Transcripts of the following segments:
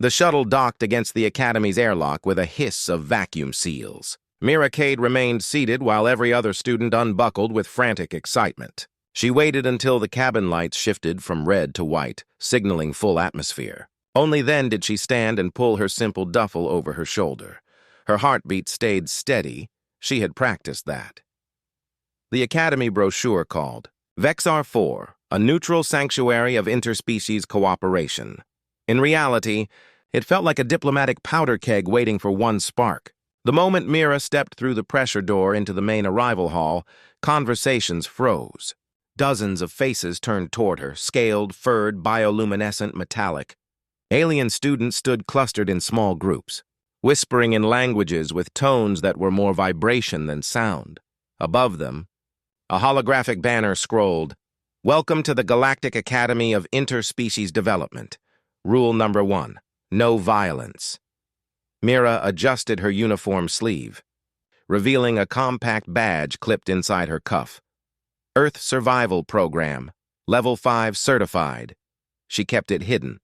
The shuttle docked against the Academy's airlock with a hiss of vacuum seals. Mira remained seated while every other student unbuckled with frantic excitement. She waited until the cabin lights shifted from red to white, signaling full atmosphere. Only then did she stand and pull her simple duffel over her shoulder. Her heartbeat stayed steady. She had practiced that. The Academy brochure called Vexar 4, a neutral sanctuary of interspecies cooperation. In reality, it felt like a diplomatic powder keg waiting for one spark. The moment Mira stepped through the pressure door into the main arrival hall, conversations froze. Dozens of faces turned toward her, scaled, furred, bioluminescent, metallic. Alien students stood clustered in small groups, whispering in languages with tones that were more vibration than sound. Above them, a holographic banner scrolled, "Welcome to the Galactic Academy of Interspecies Development. Rule number 1, no violence." Mira adjusted her uniform sleeve, revealing a compact badge clipped inside her cuff. Earth Survival Program, Level 5 certified. She kept it hidden.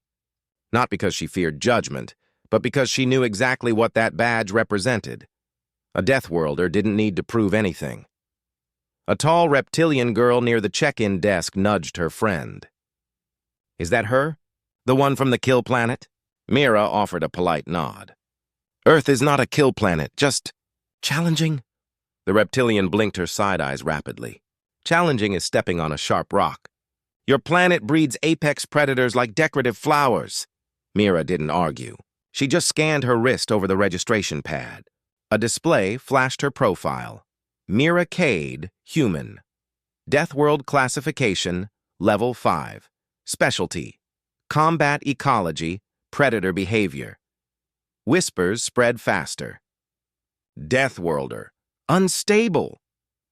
Not because she feared judgment, but because she knew exactly what that badge represented. A Deathworlder didn't need to prove anything. A tall reptilian girl near the check-in desk nudged her friend. "Is that her? The one from the kill planet?" Mira offered a polite nod. "Earth is not a kill planet, just challenging." The reptilian blinked her side eyes rapidly. "Challenging is stepping on a sharp rock. Your planet breeds apex predators like decorative flowers." Mira didn't argue. She just scanned her wrist over the registration pad. A display flashed her profile. Mira Cade, human. Deathworld classification, level 5. Specialty, combat ecology, predator behavior. Whispers spread faster. Deathworlder, unstable.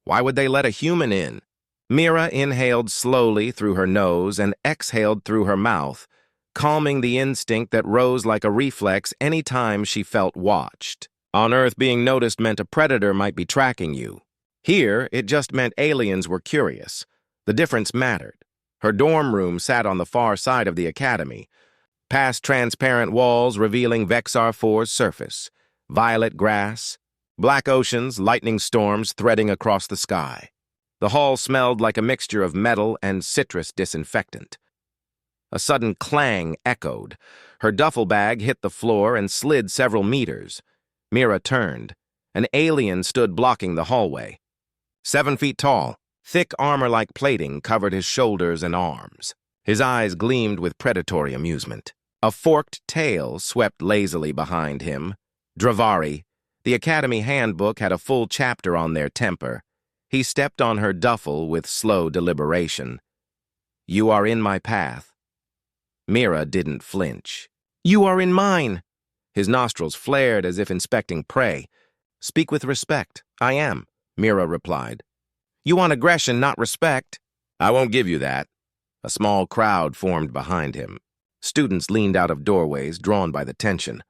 Why would they let a human in? Mira inhaled slowly through her nose and exhaled through her mouth, calming the instinct that rose like a reflex any time she felt watched. On Earth, being noticed meant a predator might be tracking you. Here, it just meant aliens were curious. The difference mattered. Her dorm room sat on the far side of the Academy, past transparent walls revealing Vexar 4's surface. Violet grass, black oceans, lightning storms threading across the sky. The hall smelled like a mixture of metal and citrus disinfectant. A sudden clang echoed. Her duffel bag hit the floor and slid several meters. Mira turned. An alien stood blocking the hallway. 7 feet tall, thick armor-like plating covered his shoulders and arms. His eyes gleamed with predatory amusement. A forked tail swept lazily behind him. Dravari. The Academy handbook had a full chapter on their temper. He stepped on her duffel with slow deliberation. "You are in my path." Mira didn't flinch. "You are in mine." His nostrils flared as if inspecting prey. "Speak with respect." "I am," Mira replied. "You want aggression, not respect." "I won't give you that." A small crowd formed behind him. Students leaned out of doorways, drawn by the tension.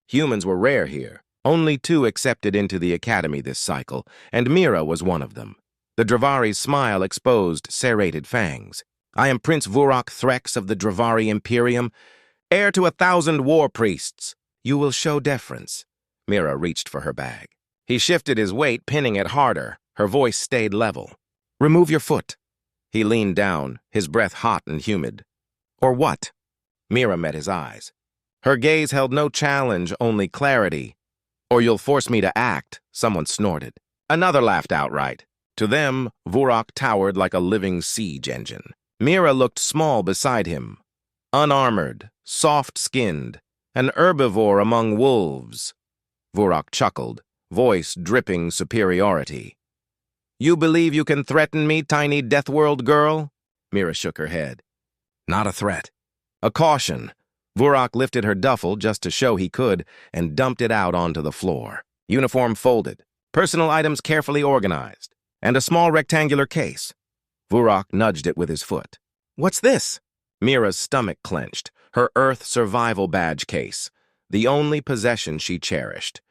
Humans were rare here. Only 2 accepted into the Academy this cycle, and Mira was one of them. The Dravari's smile exposed serrated fangs. "I am Prince Vurak Threx of the Dravari Imperium, heir to 1,000 war priests. You will show deference." Mira reached for her bag. He shifted his weight, pinning it harder. Her voice stayed level. "Remove your foot." He leaned down, his breath hot and humid. "Or what?" Mira met his eyes. Her gaze held no challenge, only clarity. "Or you'll force me to act," someone snorted. Another laughed outright. To them, Vurak towered like a living siege engine. Mira looked small beside him. Unarmored, soft-skinned, an herbivore among wolves. Vurak chuckled, voice dripping superiority. "You believe you can threaten me, tiny Deathworld girl?" Mira shook her head. "Not a threat. A caution." Vurak lifted her duffel just to show he could and dumped it out onto the floor. Uniform folded, personal items carefully organized, and a small rectangular case. Vurak nudged it with his foot. "What's this?" Mira's stomach clenched. Her Earth survival badge case, the only possession she cherished.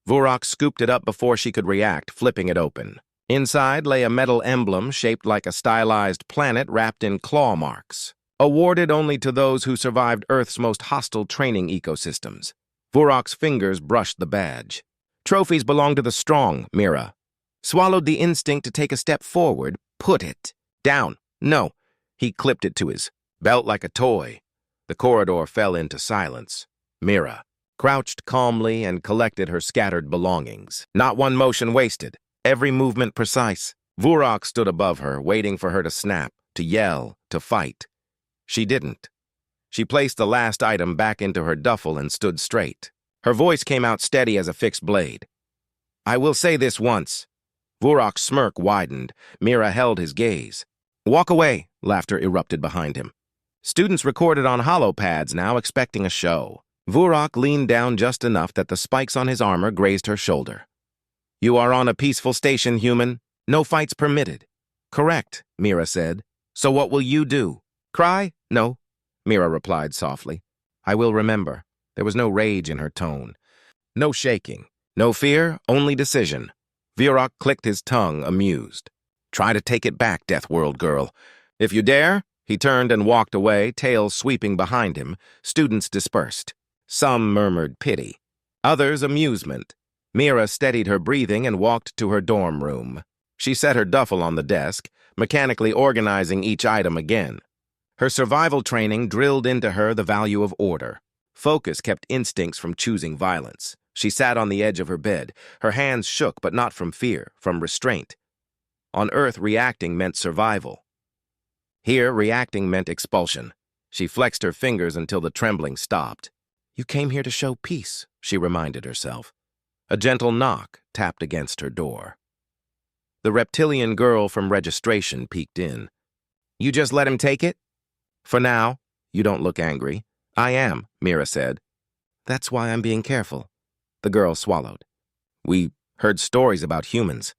Vurak scooped it up before she could react, flipping it open. Inside lay a metal emblem shaped like a stylized planet wrapped in claw marks. awarded only to those who survived Earth's most hostile training ecosystems. Vurok's fingers brushed the badge. Trophies belong to the strong, Mira. Swallowed the instinct to take a step forward. Put it down. No. He clipped it to his belt like a toy. The corridor fell into silence. Mira crouched calmly and collected her scattered belongings. Not one motion wasted, every movement precise. Vurok stood above her, waiting for her to snap, to yell, to fight. She didn't. She placed the last item back into her duffel and stood straight. Her voice came out steady as a fixed blade. I will say this once. Vurok's smirk widened. Mira held his gaze. Walk away, laughter erupted behind him. Students recorded on holopads now, expecting a show. Vurok leaned down just enough that the spikes on his armor grazed her shoulder. You are on a peaceful station, human. No fights permitted. Correct, Mira said. So what will you do? Cry? No, Mira replied softly. I will remember. There was no rage in her tone. No shaking. No fear, only decision. Vurok clicked his tongue, amused. Try to take it back, Deathworld girl. If you dare. He turned and walked away, tail sweeping behind him. Students dispersed. Some murmured pity. Others amusement. Mira steadied her breathing and walked to her dorm room. She set her duffel on the desk, mechanically organizing each item again. Her survival training drilled into her the value of order. Focus kept instincts from choosing violence. She sat on the edge of her bed. Her hands shook, but not from fear, from restraint. On Earth, reacting meant survival. Here, reacting meant expulsion. She flexed her fingers until the trembling stopped. You came here to show peace, she reminded herself. A gentle knock tapped against her door. The reptilian girl from registration peeked in. You just let him take it? For now. You don't look angry. I am, Mira said. That's why I'm being careful. The girl swallowed. We heard stories about humans.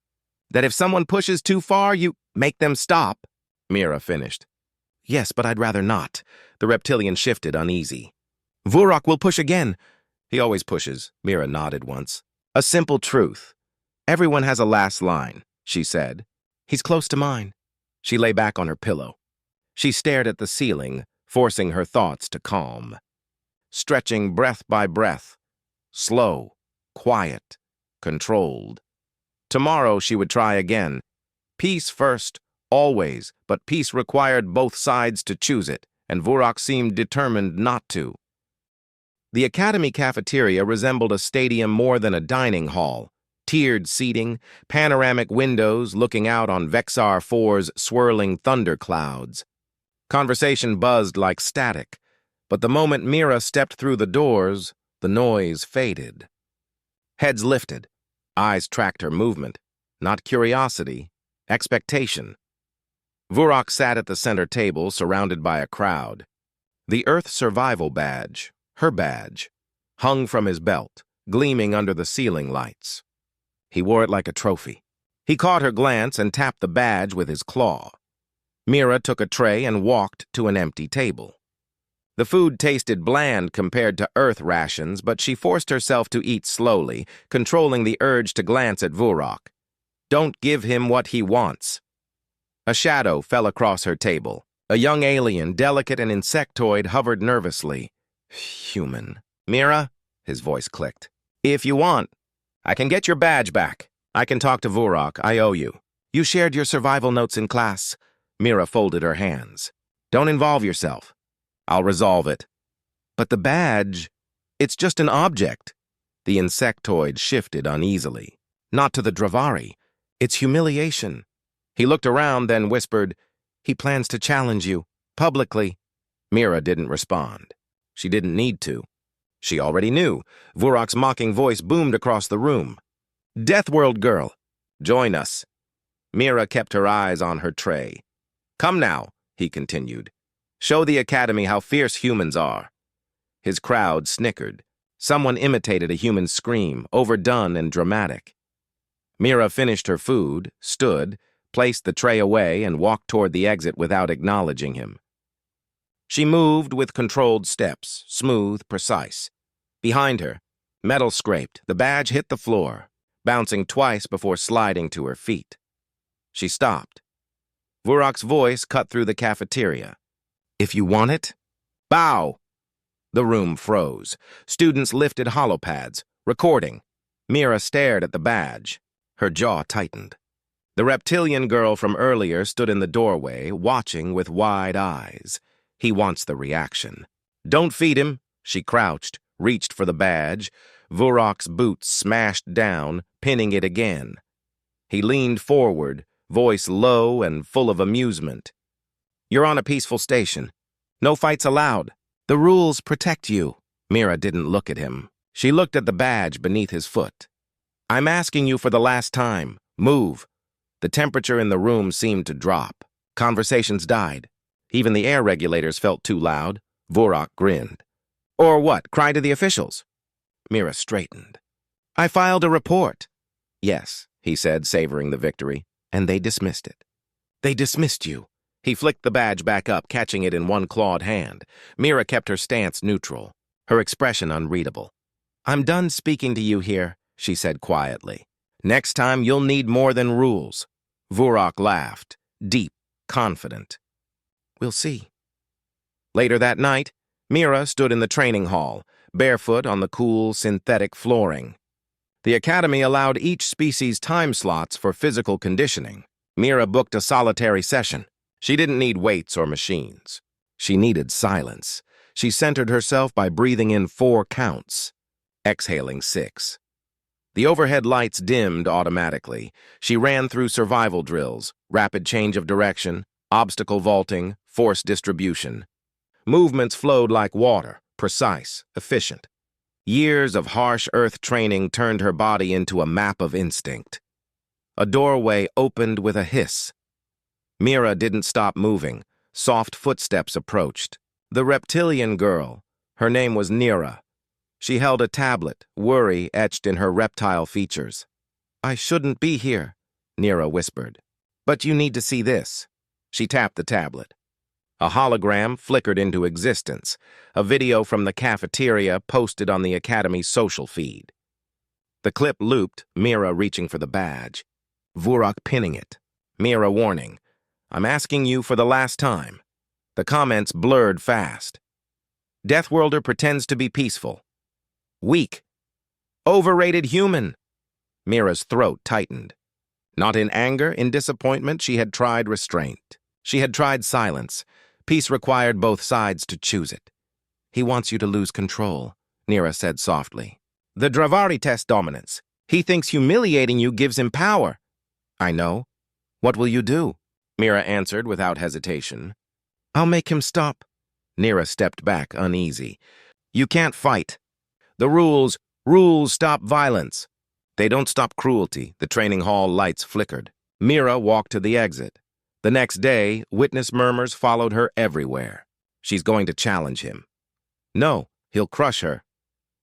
That if someone pushes too far, you make them stop, Mira finished. Yes, but I'd rather not. The reptilian shifted, uneasy. Vurok will push again. He always pushes, Mira nodded once. A simple truth. Everyone has a last line, she said. He's close to mine. She lay back on her pillow. She stared at the ceiling, forcing her thoughts to calm. Stretching breath by breath. Slow, quiet, controlled. Tomorrow she would try again. Peace first, always, but peace required both sides to choose it, and Vurok seemed determined not to. The academy cafeteria resembled a stadium more than a dining hall. Tiered seating, panoramic windows looking out on Vexar 4's swirling thunderclouds. Conversation buzzed like static, but the moment Mira stepped through the doors, the noise faded. Heads lifted. Eyes tracked her movement. Not curiosity, expectation. Vurok sat at the center table, surrounded by a crowd. The Earth Survival Badge, her badge, hung from his belt, gleaming under the ceiling lights. He wore it like a trophy. He caught her glance and tapped the badge with his claw. Mira took a tray and walked to an empty table. The food tasted bland compared to Earth rations, but she forced herself to eat slowly, controlling the urge to glance at Vurok. Don't give him what he wants. A shadow fell across her table. A young alien, delicate and insectoid, hovered nervously. Human. Mira? His voice clicked. If you want, I can get your badge back. I can talk to Vurok. I owe you. You shared your survival notes in class. Mira folded her hands. Don't involve yourself. I'll resolve it. But the badge, it's just an object. The insectoid shifted uneasily. Not to the Dravari. It's humiliation. He looked around, then whispered, he plans to challenge you, publicly. Mira didn't respond. She didn't need to. She already knew. Vurok's mocking voice boomed across the room. Deathworld girl, join us. Mira kept her eyes on her tray. Come now, he continued. Show the academy how fierce humans are. His crowd snickered. Someone imitated a human scream, overdone and dramatic. Mira finished her food, stood, placed the tray away, and walked toward the exit without acknowledging him. She moved with controlled steps, smooth, precise. Behind her, metal scraped, the badge hit the floor, bouncing twice before sliding to her feet. She stopped. Vurok's voice cut through the cafeteria. If you want it, bow. The room froze. Students lifted holopads, recording. Mira stared at the badge. Her jaw tightened. The reptilian girl from earlier stood in the doorway, watching with wide eyes. He wants the reaction. Don't feed him. She crouched, reached for the badge. Vurok's boots smashed down, pinning it again. He leaned forward, voice low and full of amusement. You're on a peaceful station. No fights allowed. The rules protect you. Mira didn't look at him. She looked at the badge beneath his foot. I'm asking you for the last time. Move. The temperature in the room seemed to drop. Conversations died. Even the air regulators felt too loud. Vurok grinned. Or what, cry to the officials? Mira straightened. I filed a report. Yes, he said, savoring the victory, and they dismissed it. They dismissed you. He flicked the badge back up, catching it in one clawed hand. Mira kept her stance neutral, her expression unreadable. I'm done speaking to you here, she said quietly. Next time you'll need more than rules. Vurok laughed, deep, confident. We'll see. Later that night, Mira stood in the training hall, barefoot on the cool, synthetic flooring. The academy allowed each species time slots for physical conditioning. Mira booked a solitary session. She didn't need weights or machines. She needed silence. She centered herself by breathing in 4 counts, exhaling 6. The overhead lights dimmed automatically. She ran through survival drills, rapid change of direction, obstacle vaulting, force distribution. Movements flowed like water, precise, efficient. Years of harsh earth training turned her body into a map of instinct. A doorway opened with a hiss. Mira didn't stop moving. Soft footsteps approached. The reptilian girl. Her name was Mira. She held a tablet, worry etched in her reptile features. I shouldn't be here, Mira whispered. But you need to see this. She tapped the tablet. A hologram flickered into existence, a video from the cafeteria posted on the Academy's social feed. The clip looped, Mira reaching for the badge. Vurok pinning it. Mira warning, I'm asking you for the last time. The comments blurred fast. Deathworlder pretends to be peaceful. Weak. Overrated human. Mira's throat tightened. Not in anger, in disappointment, she had tried restraint. She had tried silence. Peace required both sides to choose it. He wants you to lose control, Mira said softly. The Dravari test dominance. He thinks humiliating you gives him power. I know. What will you do? Mira answered without hesitation. I'll make him stop. Mira stepped back, uneasy. You can't fight. The rules stop violence. They don't stop cruelty. The training hall lights flickered. Mira walked to the exit. The next day, witness murmurs followed her everywhere. She's going to challenge him. No, he'll crush her.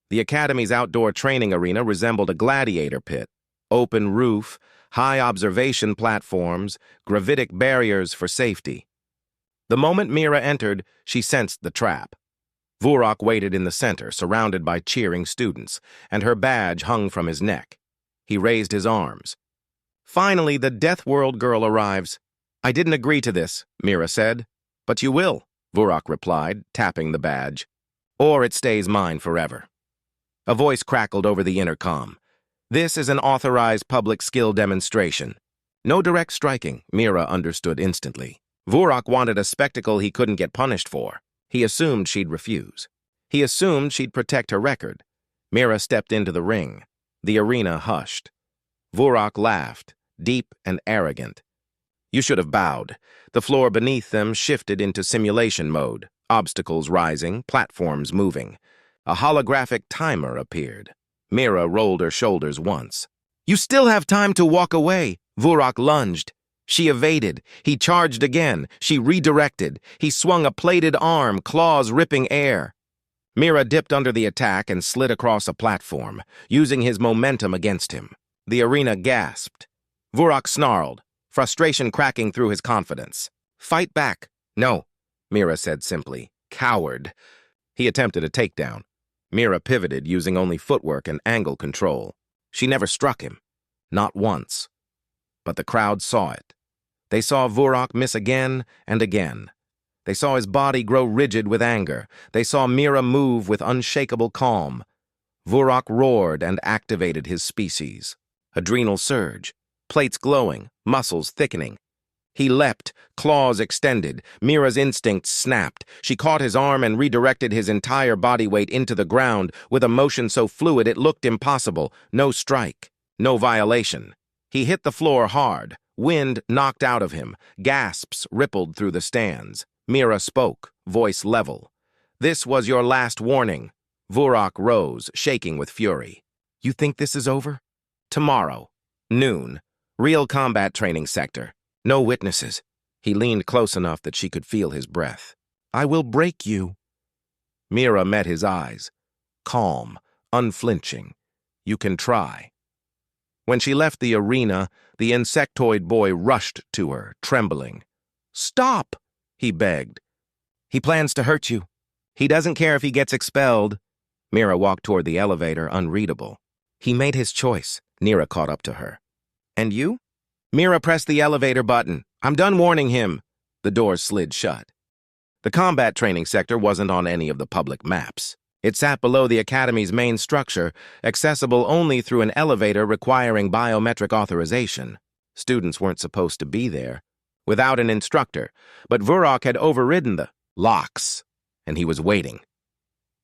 The Academy's outdoor training arena resembled a gladiator pit. Open roof, high observation platforms, gravitic barriers for safety. The moment Mira entered, she sensed the trap. Vurok waited in the center, surrounded by cheering students, and her badge hung from his neck. He raised his arms. Finally, the Deathworld girl arrives. I didn't agree to this, Mira said. But you will, Vurok replied, tapping the badge. Or it stays mine forever. A voice crackled over the intercom. This is an authorized public skill demonstration. No direct striking, Mira understood instantly. Vurok wanted a spectacle he couldn't get punished for. He assumed she'd refuse. He assumed she'd protect her record. Mira stepped into the ring. The arena hushed. Vurok laughed, deep and arrogant. You should have bowed. The floor beneath them shifted into simulation mode, obstacles rising, platforms moving. A holographic timer appeared. Mira rolled her shoulders once. You still have time to walk away. Vurok lunged. She evaded. He charged again. She redirected. He swung a plated arm, claws ripping air. Mira dipped under the attack and slid across a platform, using his momentum against him. The arena gasped. Vurok snarled, frustration cracking through his confidence. Fight back. No, Mira said simply. Coward. He attempted a takedown. Mira pivoted using only footwork and angle control. She never struck him. Not once. But the crowd saw it. They saw Vurok miss again and again. They saw his body grow rigid with anger. They saw Mira move with unshakable calm. Vurak roared and activated his species. Adrenal surge, plates glowing, muscles thickening. He leapt, claws extended. Mira's instincts snapped. She caught his arm and redirected his entire body weight into the ground with a motion so fluid it looked impossible. No strike, no violation. He hit the floor hard. Wind knocked out of him. Gasps rippled through the stands. Mira spoke, voice level. "This was your last warning." Vurak rose, shaking with fury. "You think this is over?" "Tomorrow, noon. Real combat training sector. No witnesses." He leaned close enough that she could feel his breath. "I will break you." Mira met his eyes. Calm, unflinching. "You can try." When she left the arena, the insectoid boy rushed to her, trembling. "Stop!" he begged. "He plans to hurt you. He doesn't care if he gets expelled." Mira walked toward the elevator, unreadable. "He made his choice." Mira caught up to her. "And you?" Mira pressed the elevator button. "I'm done warning him." The doors slid shut. The combat training sector wasn't on any of the public maps. It sat below the Academy's main structure, accessible only through an elevator requiring biometric authorization. Students weren't supposed to be there. Without an instructor, but Vurak had overridden the locks, and he was waiting.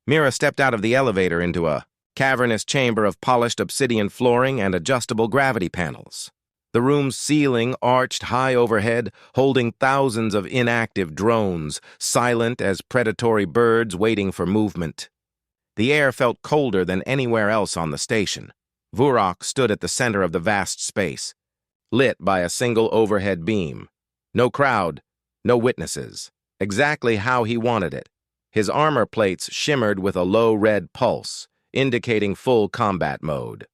Mira stepped out of the elevator into a cavernous chamber of polished obsidian flooring and adjustable gravity panels. The room's ceiling arched high overhead, holding thousands of inactive drones, silent as predatory birds waiting for movement. The air felt colder than anywhere else on the station. Vurak stood at the center of the vast space, lit by a single overhead beam. No crowd, no witnesses. Exactly how he wanted it. His armor plates shimmered with a low red pulse, indicating full combat mode.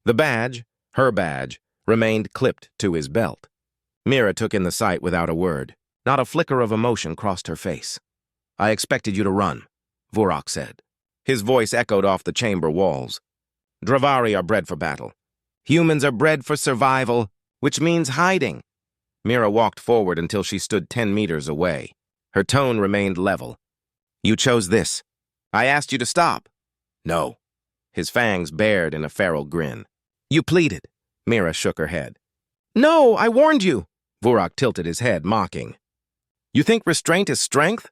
The badge, her badge, remained clipped to his belt. Mira took in the sight without a word. Not a flicker of emotion crossed her face. "I expected you to run," Vurak said. His voice echoed off the chamber walls. "Dravari are bred for battle. Humans are bred for survival, which means hiding." Mira walked forward until she stood 10 meters away. Her tone remained level. "You chose this. I asked you to stop." "No." His fangs bared in a feral grin. "You pleaded." Mira shook her head. "No, I warned you." Vurak tilted his head, mocking. "You think restraint is strength?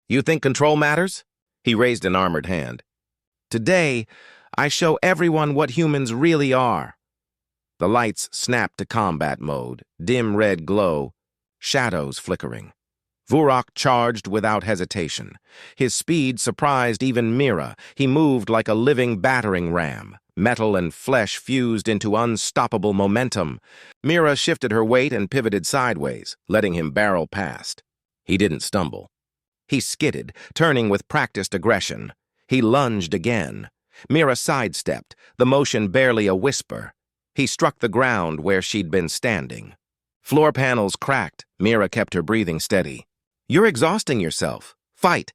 You think control matters?" He raised an armored hand. "Today, I show everyone what humans really are." The lights snapped to combat mode, dim red glow, shadows flickering. Vurak charged without hesitation. His speed surprised even Mira. He moved like a living battering ram. Metal and flesh fused into unstoppable momentum. Mira shifted her weight and pivoted sideways, letting him barrel past. He didn't stumble. He skidded, turning with practiced aggression. He lunged again. Mira sidestepped, the motion barely a whisper. He struck the ground where she'd been standing. Floor panels cracked. Mira kept her breathing steady. "You're exhausting yourself. Fight!"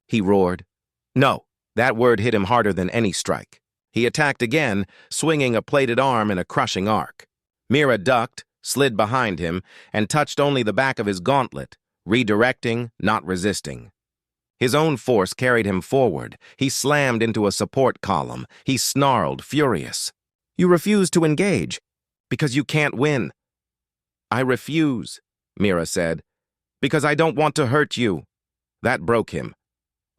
he roared. No, that word hit him harder than any strike. He attacked again, swinging a plated arm in a crushing arc. Mira ducked, slid behind him, and touched only the back of his gauntlet, redirecting, not resisting. His own force carried him forward. He slammed into a support column. He snarled, furious. "You refuse to engage, because you can't win." "I refuse," Mira said, "because I don't want to hurt you." That broke him.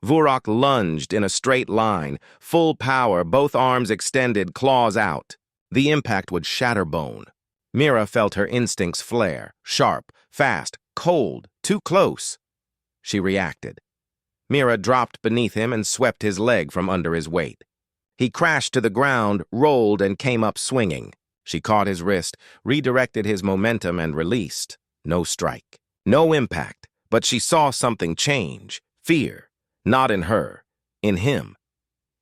Vurak lunged in a straight line, full power, both arms extended, claws out. The impact would shatter bone. Mira felt her instincts flare, sharp, fast, cold, too close. She reacted. Mira dropped beneath him and swept his leg from under his weight. He crashed to the ground, rolled, and came up swinging. She caught his wrist, redirected his momentum, and released. No strike. No impact, but she saw something change. Fear. Not in her. In him.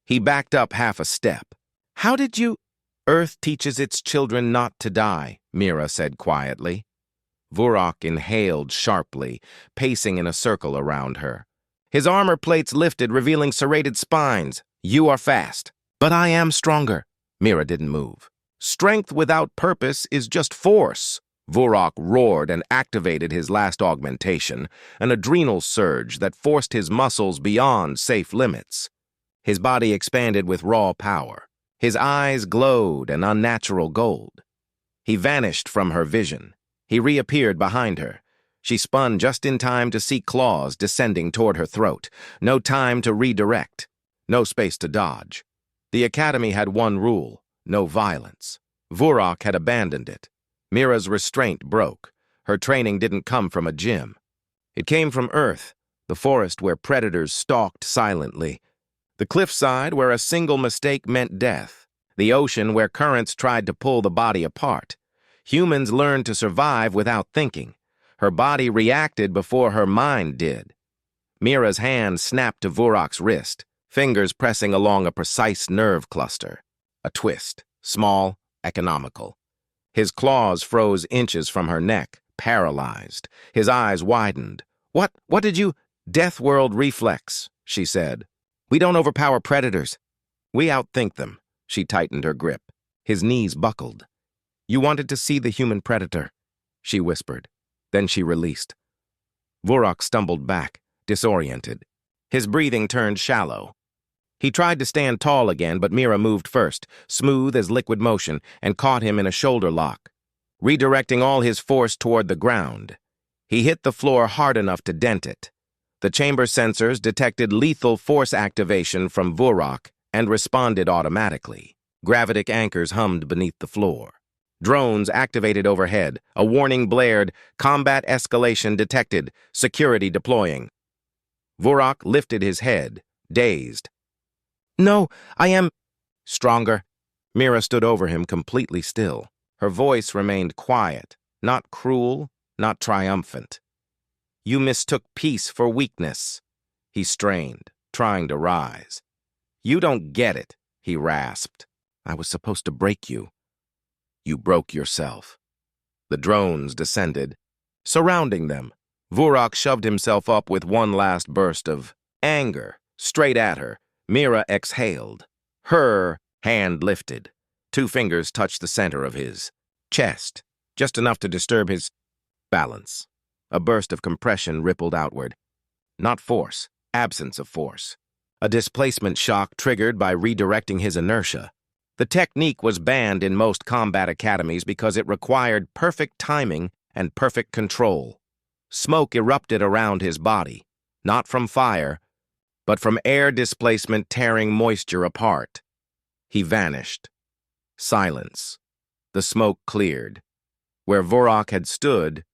He backed up half a step. "How did you—" "Earth teaches its children not to die," Mira said quietly. Vurak inhaled sharply, pacing in a circle around her. His armor plates lifted, revealing serrated spines. "You are fast, but I am stronger." Mira didn't move. "Strength without purpose is just force." Vorok roared and activated his last augmentation, an adrenal surge that forced his muscles beyond safe limits. His body expanded with raw power. His eyes glowed an unnatural gold. He vanished from her vision. He reappeared behind her. She spun just in time to see claws descending toward her throat. No time to redirect. No space to dodge. The Academy had one rule: no violence. Vorok had abandoned it. Mira's restraint broke. Her training didn't come from a gym. It came from Earth, the forest where predators stalked silently, the cliffside where a single mistake meant death, the ocean where currents tried to pull the body apart. Humans learned to survive without thinking. Her body reacted before her mind did. Mira's hand snapped to Vorok's wrist, fingers pressing along a precise nerve cluster. A twist, small, economical. His claws froze inches from her neck, paralyzed. His eyes widened. What did you— Deathworld reflex, she said. We don't overpower predators. We outthink them. She tightened her grip. His knees buckled. You wanted to see the human predator, she whispered. Then she released. Vorok stumbled back, disoriented. His breathing turned shallow. He tried to stand tall again, but Mira moved first, smooth as liquid motion, and caught him in a shoulder lock, redirecting all his force toward the ground. He hit the floor hard enough to dent it. The chamber sensors detected lethal force activation from Vorok and responded automatically. Gravitic anchors hummed beneath the floor. Drones activated overhead. A warning blared. Combat escalation detected. Security deploying. Vorok lifted his head, dazed. No, I am— Stronger. Mira stood over him, completely still. Her voice remained quiet, not cruel, not triumphant. You mistook peace for weakness. He strained, trying to rise. You don't get it, he rasped. I was supposed to break you. You broke yourself. The drones descended, surrounding them. Vorok shoved himself up with one last burst of anger, straight at her. Mira exhaled. Her hand lifted. 2 fingers touched the center of his chest, just enough to disturb his balance. A burst of compression rippled outward. Not force, absence of force. A displacement shock triggered by redirecting his inertia. The technique was banned in most combat academies because it required perfect timing and perfect control. Smoke erupted around his body, not from fire, but from air displacement tearing moisture apart. He vanished. Silence. The smoke cleared. Where Vorok had stood,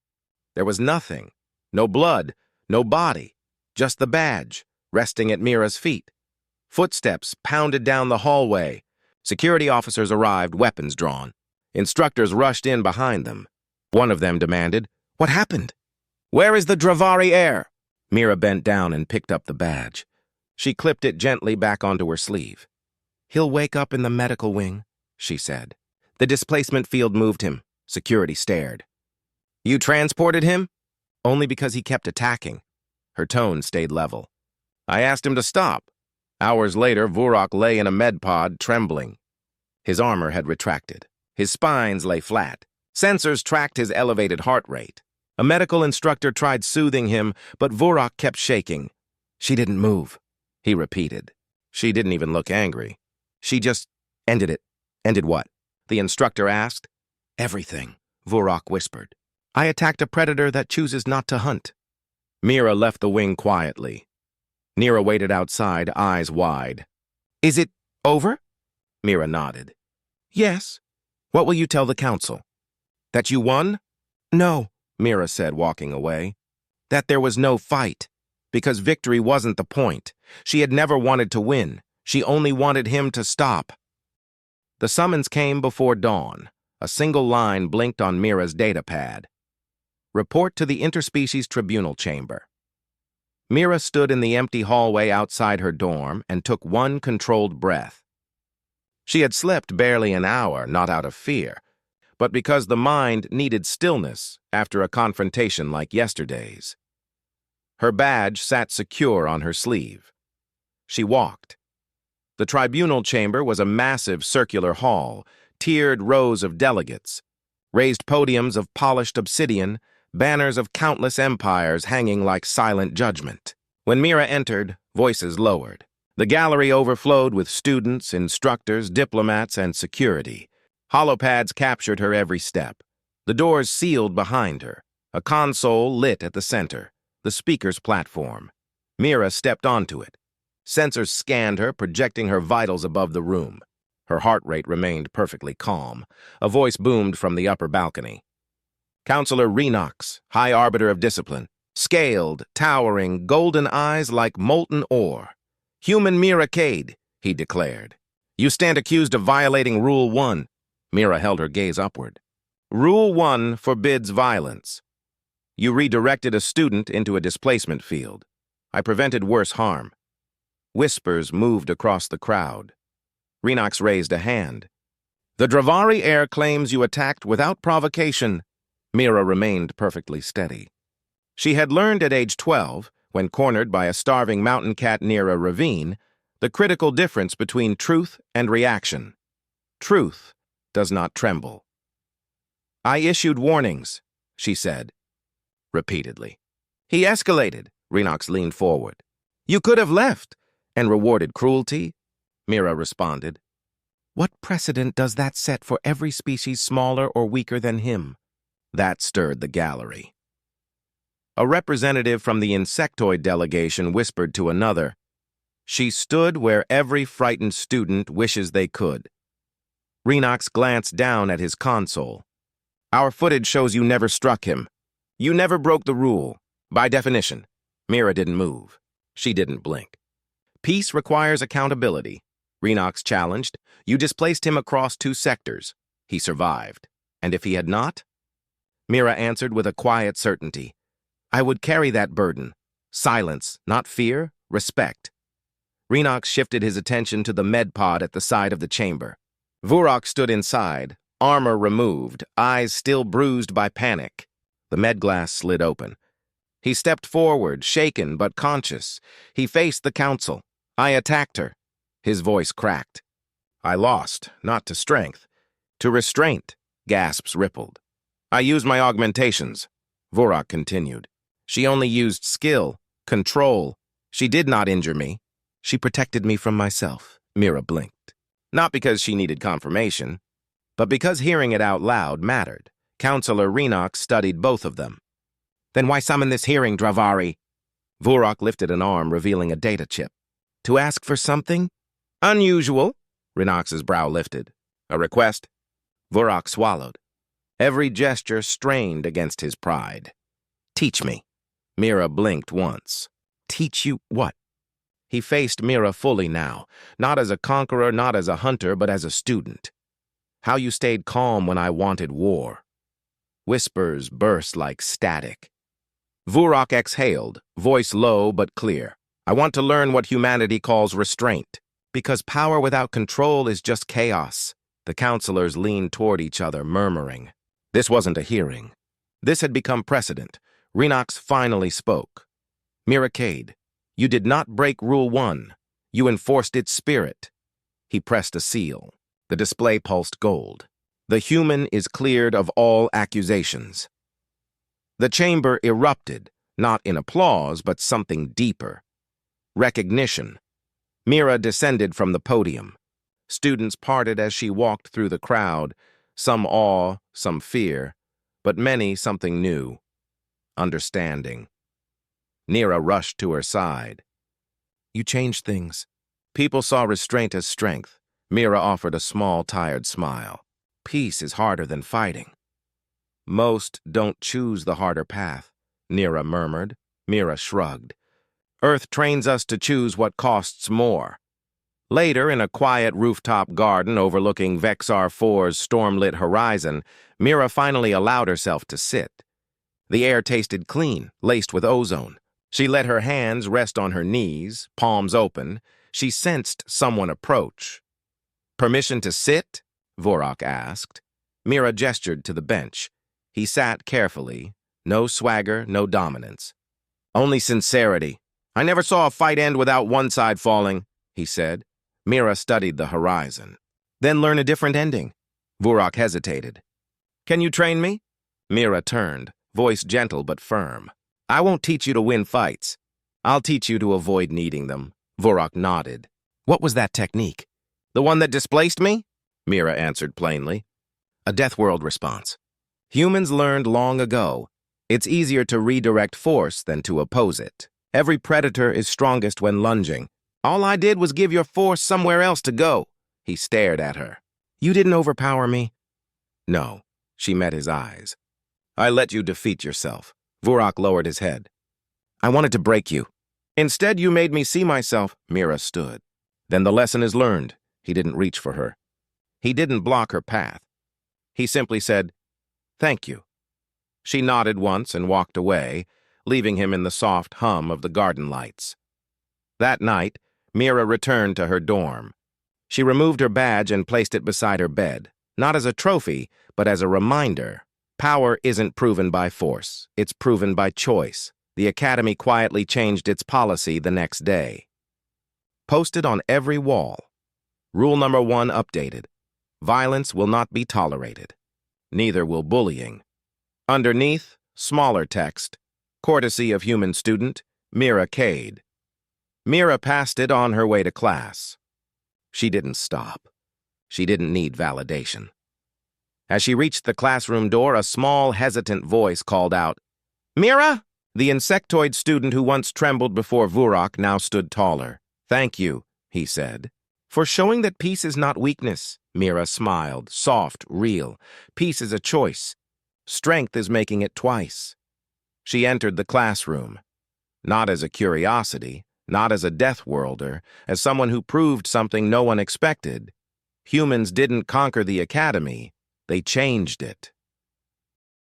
there was nothing. No blood, no body, just the badge, resting at Mira's feet. Footsteps pounded down the hallway. Security officers arrived, weapons drawn. Instructors rushed in behind them. One of them demanded, What happened? Where is the Dravari heir? Mira bent down and picked up the badge. She clipped it gently back onto her sleeve. He'll wake up in the medical wing, she said. The displacement field moved him. Security stared. You transported him? Only because he kept attacking. Her tone stayed level. I asked him to stop. Hours later, Vorok lay in a med pod, trembling. His armor had retracted. His spines lay flat. Sensors tracked his elevated heart rate. A medical instructor tried soothing him, but Vorok kept shaking. She didn't move. He repeated. She didn't even look angry. She just ended it. Ended what? The instructor asked. Everything, Vorok whispered. I attacked a predator that chooses not to hunt. Mira left the wing quietly. Mira waited outside, eyes wide. Is it over? Mira nodded. Yes. What will you tell the council? That you won? No, Mira said, walking away. That there was no fight. Because victory wasn't the point. She had never wanted to win. She only wanted him to stop. The summons came before dawn. A single line blinked on Mira's data pad. Report to the Interspecies Tribunal Chamber. Mira stood in the empty hallway outside her dorm and took one controlled breath. She had slept barely an hour, not out of fear, but because the mind needed stillness after a confrontation like yesterday's. Her badge sat secure on her sleeve. She walked. The tribunal chamber was a massive circular hall, tiered rows of delegates. raised podiums of polished obsidian, banners of countless empires hanging like silent judgment. When Mira entered, voices lowered. The gallery overflowed with students, instructors, diplomats, and security. Holopads captured her every step. The doors sealed behind her. A console lit at the center, the speaker's platform. Mira stepped onto it. Sensors scanned her, projecting her vitals above the room. Her heart rate remained perfectly calm. A voice boomed from the upper balcony. Counselor Renox, High Arbiter of Discipline, scaled, towering, golden eyes like molten ore. "Human Mira Cade," he declared. "You stand accused of violating Rule 1. Mira held her gaze upward. "Rule 1 forbids violence. You redirected a student into a displacement field. I prevented worse harm." Whispers moved across the crowd. Renox raised a hand. "The Dravari heir claims you attacked without provocation." Mira remained perfectly steady. She had learned at age 12, when cornered by a starving mountain cat near a ravine, the critical difference between truth and reaction. Truth does not tremble. "I issued warnings," she said, repeatedly. "He escalated," Renox leaned forward. "You could have left and rewarded cruelty," Mira responded. "What precedent does that set for every species smaller or weaker than him?" That stirred the gallery. A representative from the insectoid delegation whispered to another, "She stood where every frightened student wishes they could." Renox glanced down at his console. "Our footage shows you never struck him. You never broke the rule. By definition." Mira didn't move. She didn't blink. "Peace requires accountability," Renox challenged. "You displaced him across 2 sectors. He survived. And if he had not?" Mira answered with a quiet certainty. "I would carry that burden. Silence, not fear, respect." Renox shifted his attention to the med pod at the side of the chamber. Vurok stood inside, armor removed, eyes still bruised by panic. The med glass slid open. He stepped forward, shaken but conscious. He faced the council. "I attacked her." His voice cracked. "I lost, not to strength. To restraint," gasps rippled. "I used my augmentations," Vurok continued. "She only used skill, control. She did not injure me. She protected me from myself," Mira blinked. Not because she needed confirmation, but because hearing it out loud mattered. Counselor Renox studied both of them. "Then why summon this hearing, Dravari?" Vurok lifted an arm, revealing a data chip. "To ask for something?" "Unusual," Renox's brow lifted. "A request?" Vurok swallowed. Every gesture strained against his pride. "Teach me." Mira blinked once. "Teach you what?" He faced Mira fully now, not as a conqueror, not as a hunter, but as a student. "How you stayed calm when I wanted war." Whispers burst like static. Vurok exhaled, voice low but clear. "I want to learn what humanity calls restraint, because power without control is just chaos." The counselors leaned toward each other, murmuring. This wasn't a hearing. This had become precedent. Renox finally spoke. "Mira Cade, you did not break Rule 1. You enforced its spirit." He pressed a seal. The display pulsed gold. "The human is cleared of all accusations." The chamber erupted, not in applause, but something deeper. Recognition. Mira descended from the podium. Students parted as she walked through the crowd, some awe, some fear, but many something new. Understanding. Mira rushed to her side. "You changed things." People saw restraint as strength. Mira offered a small, tired smile. "Peace is harder than fighting." "Most don't choose the harder path," Mira murmured. Mira shrugged. "Earth trains us to choose what costs more." Later, in a quiet rooftop garden overlooking Vexar 4's storm-lit horizon, Mira finally allowed herself to sit. The air tasted clean, laced with ozone. She let her hands rest on her knees, palms open. She sensed someone approach. "Permission to sit?" Vurok asked. Mira gestured to the bench. He sat carefully. No swagger, no dominance. "Only sincerity. I never saw a fight end without one side falling," he said. Mira studied the horizon. "Then learn a different ending." Vurok hesitated. Can you train me? Mira turned, voice gentle but firm. I won't teach you to win fights. I'll teach you to avoid needing them. Vorok nodded. What was that technique? The one that displaced me? Mira answered plainly. A Deathworld response. Humans learned long ago. It's easier to redirect force than to oppose it. Every predator is strongest when lunging. All I did was give your force somewhere else to go. He stared at her. You didn't overpower me? No. She met his eyes. I let you defeat yourself. Vorok lowered his head. I wanted to break you. Instead, you made me see myself. Mira stood. Then the lesson is learned. He didn't reach for her. He didn't block her path. He simply said, Thank you. She nodded once and walked away, leaving him in the soft hum of the garden lights. That night, Mira returned to her dorm. She removed her badge and placed it beside her bed, not as a trophy, but as a reminder. Power isn't proven by force. It's proven by choice. The Academy quietly changed its policy the next day. Posted on every wall. Rule number 1 updated. Violence will not be tolerated. Neither will bullying. Underneath, smaller text. Courtesy of human student, Mira Cade. Mira passed it on her way to class. She didn't stop. She didn't need validation. As she reached the classroom door, a small, hesitant voice called out, Mira? The insectoid student who once trembled before Vorok now stood taller. Thank you, he said. For showing that peace is not weakness. Mira smiled, soft, real. Peace is a choice. Strength is making it twice. She entered the classroom. Not as a curiosity, not as a Deathworlder, as someone who proved something no one expected. Humans didn't conquer the Academy. They changed it.